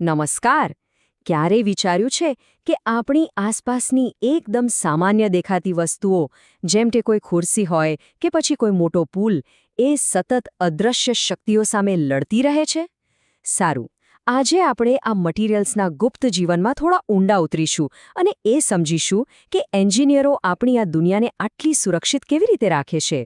નમસ્કાર. ક્યારે વિચાર્યું છે કે આપણી આસપાસની એકદમ સામાન્ય દેખાતી વસ્તુઓ, જેમ કે કોઈ ખુરશી હોય કે પછી કોઈ મોટો પુલ, એ સતત અદૃશ્ય શક્તિઓ સામે લડતી રહે છે? સારું, આજે આપણે આ મટીરિયલ્સના ગુપ્ત જીવનમાં થોડા ઊંડા ઉતરીશું અને એ સમજીશું કે એન્જિનિયરો આપણી આ દુનિયાને આટલી સુરક્ષિત કેવી રીતે રાખે છે.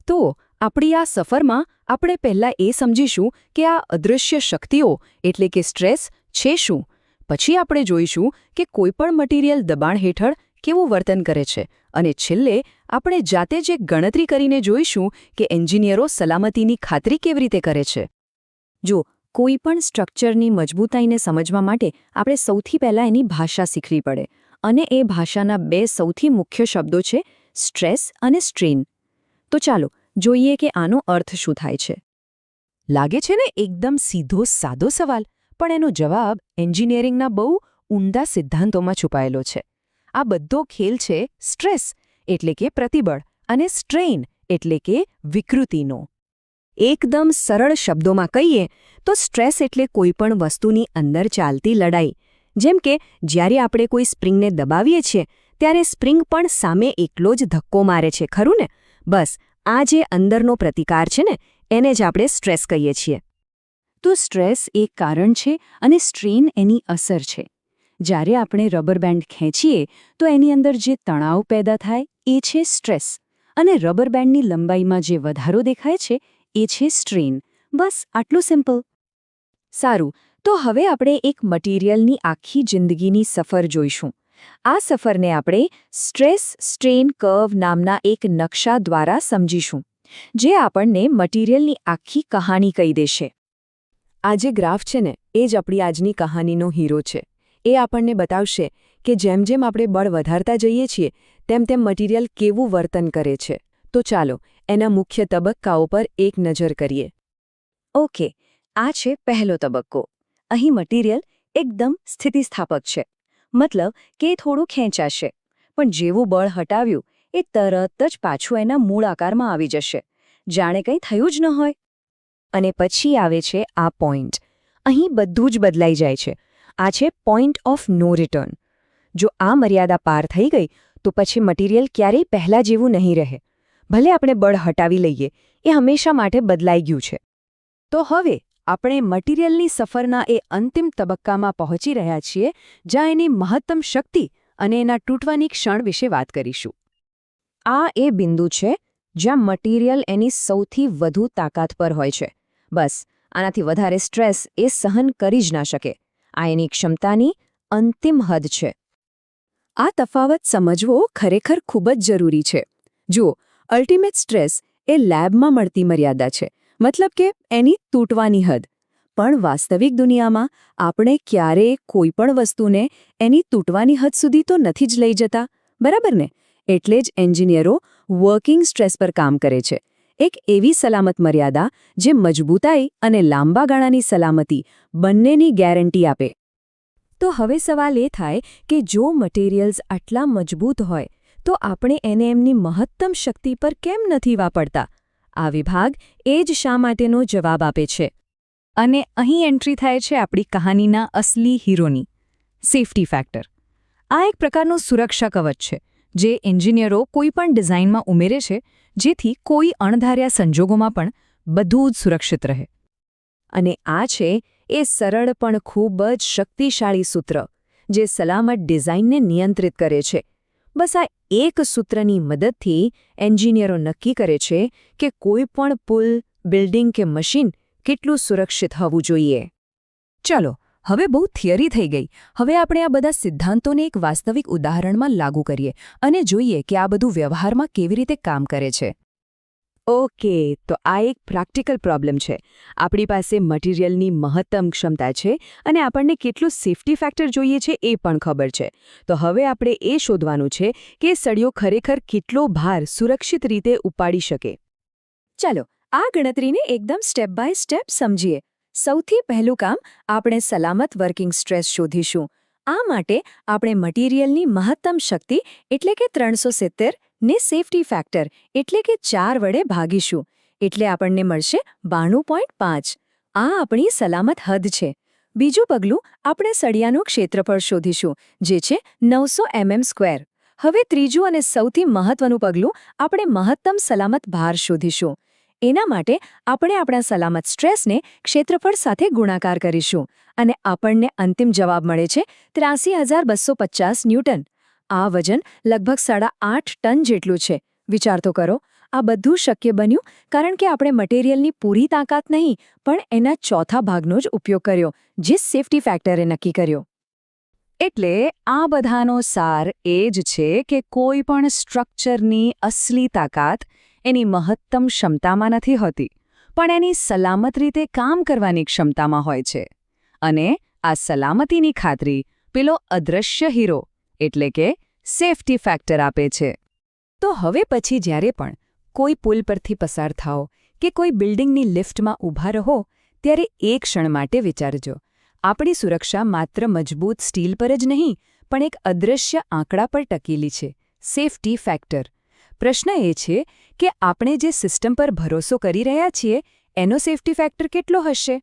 તો આપણી આ સફરમાં આપણે પહેલાં એ સમજીશું કે આ અદૃશ્ય શક્તિઓ એટલે કે સ્ટ્રેસ છે શું. પછી આપણે જોઈશું કે કોઈપણ મટીરિયલ દબાણ હેઠળ કેવું વર્તન કરે છે અને છેલ્લે આપણે જાતે જ એક ગણતરી કરીને જોઈશું કે એન્જિનિયરો સલામતીની ખાતરી કેવી રીતે કરે છે. જો કોઈપણ સ્ટ્રક્ચરની મજબૂતાઈને સમજવા માટે આપણે સૌથી પહેલાં એની ભાષા શીખવી પડે, અને એ ભાષાના બે સૌથી મુખ્ય શબ્દો છે સ્ટ્રેસ અને સ્ટ્રેન. તો ચાલો જોઈએ કે આનો અર્થ શું થાય છે. લાગે છે ને એકદમ સીધો સાદો સવાલ, પણ એનો જવાબ એન્જિનિયરિંગના બહુ ઊંડા સિદ્ધાંતોમાં છુપાયેલો છે. આ બધો ખેલ છે સ્ટ્રેસ એટલે કે પ્રતિબળ અને સ્ટ્રેઇન એટલે કે વિકૃતિનો. એકદમ સરળ શબ્દોમાં કહીએ તો સ્ટ્રેસ એટલે કોઈપણ વસ્તુની અંદર ચાલતી લડાઈ. જેમ કે જ્યારે આપણે કોઈ સ્પ્રિંગને દબાવીએ છીએ ત્યારે સ્પ્રિંગ પણ સામે એકલો જ ધક્કો મારે છે, ખરું ને? બસ આ જે અંદરનો પ્રતિકાર છે ને, એને જ આપણે સ્ટ્રેસ કહીએ છીએ. તો સ્ટ્રેસ એક કારણ છે અને સ્ટ્રેન એની અસર છે. જ્યારે આપણે રબર બેન્ડ ખેંચીએ તો એની અંદર જે તણાવ પેદા થાય એ છે સ્ટ્રેસ, અને રબર બેન્ડની લંબાઈમાં જે વધારો દેખાય છે એ છે સ્ટ્રેન. બસ આટલું સિમ્પલ. સારું, તો હવે આપણે એક મટીરિયલની આખી જિંદગીની સફર જોઈશું. આ સફરને આપણે સ્ટ્રેસ સ્ટ્રેન કર્વ નામના એક નકશા દ્વારા સમજીશું, જે આપણને મટીરિયલની આખી કહાની કહી દેશે. આ જે ગ્રાફ છે ને, એ જ આપણી આજની કહાનીનો હીરો છે. એ આપણને બતાવશે કે જેમ જેમ આપણે બળ વધારતા જઈએ છીએ તેમ તેમ મટીરિયલ કેવું વર્તન કરે છે. તો ચાલો એના મુખ્ય તબક્કાઓ પર એક નજર કરીએ. ઓકે, આ છે પહેલો તબક્કો. અહીં મટીરિયલ એકદમ સ્થિતિસ્થાપક છે, મતલબ કે થોડું ખેંચાશે, પણ જેવું બળ હટાવ્યું એ તરત જ પાછું એના મૂળ આકારમાં આવી જશે, જાણે કંઈ થયું જ ન હોય. અને પછી આવે છે આ પોઈન્ટ. અહીં બધું જ બદલાઈ જાય છે. આ છે પોઈન્ટ ઓફ નો રિટર્ન. જો આ મર્યાદા પાર થઈ ગઈ તો પછી મટીરિયલ ક્યારેય પહેલાં જેવું નહીં રહે. ભલે આપણે બળ હટાવી લઈએ, એ હંમેશા માટે બદલાઈ ગયું છે. તો હવે આપણે મટીરિયલની સફરના એ અંતિમ તબક્કામાં પહોંચી રહ્યા છીએ, જ્યાં એની મહત્તમ શક્તિ અને એના તૂટવાની ક્ષણ વિશે વાત કરીશું. આ એ બિંદુ છે જ્યાં મટીરિયલ એની સૌથી વધુ તાકાત પર હોય છે. બસ આનાથી વધારે સ્ટ્રેસ એ સહન કરી જ ના શકે. આ એની ક્ષમતાની અંતિમ હદ છે. આ તફાવત સમજવો ખરેખર ખૂબ જ જરૂરી છે. જુઓ, અલ્ટિમેટ સ્ટ્રેસ એ લેબમાં મળતી મર્યાદા છે, મતલબ કે એની તૂટવાની હદ. પણ વાસ્તવિક દુનિયામાં આપણે ક્યારેય કોઈપણ વસ્તુને એની તૂટવાની હદ સુધી તો નથી જ લઈ જતા, બરાબર ને? એટલે જ એન્જિનિયરો વર્કિંગ સ્ટ્રેસ પર કામ કરે છે. એક એવી સલામત મર્યાદા જે મજબૂતાઈ અને લાંબા ગાળાની સલામતી બંનેની ગેરંટી આપે. તો હવે સવાલ એ થાય કે જો મટીરિયલ્સ આટલા મજબૂત હોય તો આપણે એને એમની મહત્તમ શક્તિ પર કેમ નથી વાપરતા? આ વિભાગ એ જ શા માટેનો જવાબ આપે છે. અને અહીં એન્ટ્રી થાય છે આપણી કહાનીના અસલી હીરોની, સેફ્ટી ફેક્ટર. આ એક પ્રકારનું સુરક્ષા કવચ છે જે એન્જિનિયરો કોઈપણ ડિઝાઇનમાં ઉમેરે છે, જેથી કોઈ અણધાર્યા સંજોગોમાં પણ બધું જ સુરક્ષિત રહે. અને આ છે એ સરળ પણ ખૂબ જ શક્તિશાળી સૂત્ર જે સલામત ડિઝાઇનને નિયંત્રિત કરે છે. બસ આ એક સૂત્રની મદદથી એન્જિનિયરો નક્કી કરે છે કે કોઈપણ પુલ, બિલ્ડિંગ કે મશીન કેટલું સુરક્ષિત હોવું જોઈએ. ચાલો, હવે બહુ થિયરી થઈ ગઈ. હવે આપણે આ બધા સિદ્ધાંતોને એક વાસ્તવિક ઉદાહરણમાં લાગુ કરીએ અને જોઈએ કે આ બધું વ્યવહારમાં કેવી રીતે કામ કરે છે. ઓકે, તો આ એક પ્રેક્ટિકલ પ્રોબ્લેમ છે. આપણી પાસે મટીરિયલની મહત્તમ ક્ષમતા છે અને આપણને કેટલું સેફ્ટી ફેક્ટર જોઈએ છે એ પણ ખબર છે. તો હવે આપણે એ શોધવાનું છે કે સળિયો ખરેખર કેટલો ભાર સુરક્ષિત રીતે ઉપાડી શકે. ચાલો આ ગણતરીને એકદમ સ્ટેપ બાય સ્ટેપ સમજીએ. સૌથી પહેલું કામ, આપણે સલામત વર્કિંગ સ્ટ્રેસ શોધીશું. આ માટે આપણે મટીરિયલની મહત્તમ શક્તિ એટલે કે 370 ને સેફ્ટી ફેક્ટર એટલે કે 4 વડે ભાગીશું. એટલે આપણને મળશે 92.5. આ આપણી સલામત હદ છે. બીજું પગલું, આપણે સળિયાનું ક્ષેત્રફળ શોધીશું, જે છે 900 mm². હવે ત્રીજું અને સૌથી મહત્વનું પગલું, આપણે મહત્તમ સલામત ભાર શોધીશું. એના માટે આપણે આપણા સલામત સ્ટ્રેસને ક્ષેત્રફળ સાથે ગુણાકાર કરીશું અને આપણને અંતિમ જવાબ મળે છે 83,250 ન્યૂટન. આ વજન લગભગ 8.5 ટન જેટલું છે. વિચાર તો કરો, આ બધું શક્ય બન્યું કારણ કે આપણે મટીરિયલની પૂરી તાકાત નહીં પણ એના ચોથા ભાગનો જ ઉપયોગ કર્યો, જે સેફ્ટી ફેક્ટરે નક્કી કર્યો. એટલે આ બધાનો સાર એ જ છે કે કોઈ પણ સ્ટ્રક્ચરની અસલી તાકાત એની મહત્તમ ક્ષમતામાં નથી હોતી, પણ એની સલામત રીતે કામ કરવાની ક્ષમતામાં હોય છે. અને આ સલામતીની ખાતરી પેલો અદૃશ્ય હીરો એટલે કે સેફ્ટી ફેક્ટર આપે છે. તો હવે પછી જ્યારે પણ કોઈ પુલ પરથી પસાર થાઓ કે કોઈ બિલ્ડિંગની લિફ્ટમાં ઊભા રહો, ત્યારે એક ક્ષણ માટે વિચારજો, આપણી સુરક્ષા માત્ર મજબૂત સ્ટીલ પર જ નહીં પણ એક અદૃશ્ય આંકડા પર ટકેલી છે, સેફ્ટી ફેક્ટર. પ્રશ્ન એ છે કે આપણે જે સિસ્ટમ પર ભરોસો કરી રહ્યા છીએ એનો સેફ્ટી ફેક્ટર કેટલો હશે?